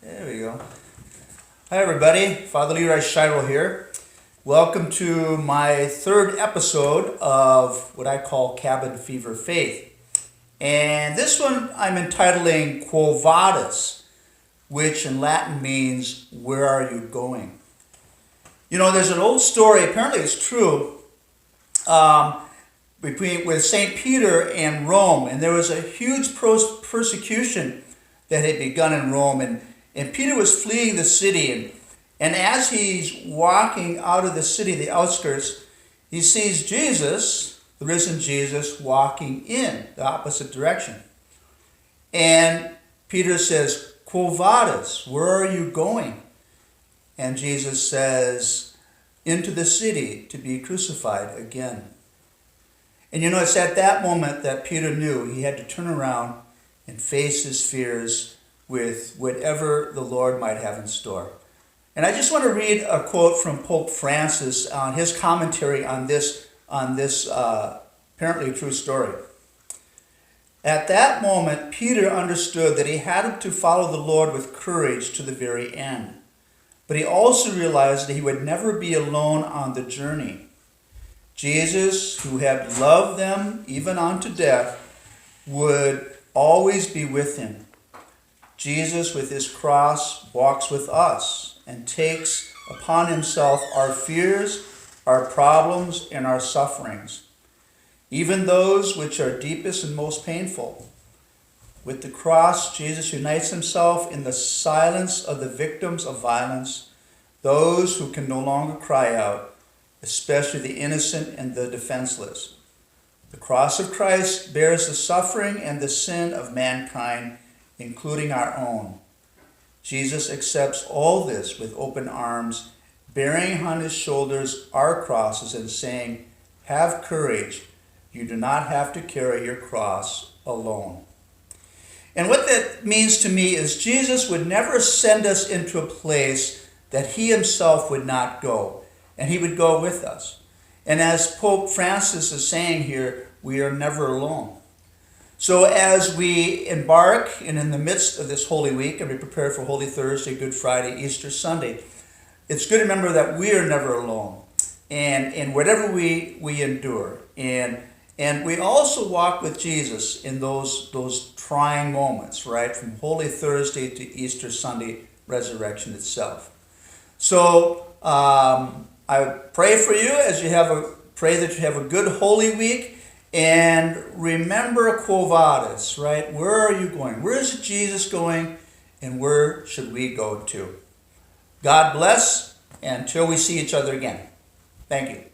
There we go. Hi everybody, Father LeRoy Scheierl here. Welcome to my third episode of what I call Cabin Fever Faith. And this one I'm entitling Quo Vadis, which in Latin means, where are you going? You know, there's an old story, apparently it's true, with St. Peter and Rome. And there was a huge persecution that had begun in Rome. And Peter was fleeing the city. And as he's walking out of the city, the outskirts, he sees Jesus, the risen Jesus, walking in the opposite direction. And Peter says, Quo Vadis, where are you going? And Jesus says, into the city to be crucified again. And you know, it's at that moment that Peter knew he had to turn around and face his fears with whatever the Lord might have in store. And I just want to read a quote from Pope Francis on his commentary on this apparently true story. At that moment, Peter understood that he had to follow the Lord with courage to the very end. But he also realized that he would never be alone on the journey. Jesus, who had loved them even unto death, would always be with him. Jesus, with his cross, walks with us and takes upon himself our fears, our problems, and our sufferings, even those which are deepest and most painful. With the cross, Jesus unites himself in the silence of the victims of violence, those who can no longer cry out, especially the innocent and the defenseless. The cross of Christ bears the suffering and the sin of mankind, including our own. Jesus accepts all this with open arms, bearing on his shoulders our crosses and saying, have courage, you do not have to carry your cross alone. And what that means to me is Jesus would never send us into a place that he himself would not go, and he would go with us. And as Pope Francis is saying here, we are never alone. So as we embark and in the midst of this Holy Week, and we prepare for Holy Thursday, Good Friday, Easter Sunday, it's good to remember that we are never alone. And whatever we endure. And we also walk with Jesus in those trying moments, right? From Holy Thursday to Easter Sunday, resurrection itself. So I pray for you as pray that you have a good Holy Week. And remember Quo Vadis, right? Where are you going? Where is Jesus going? And where should we go to? God bless, and until we see each other again. Thank you.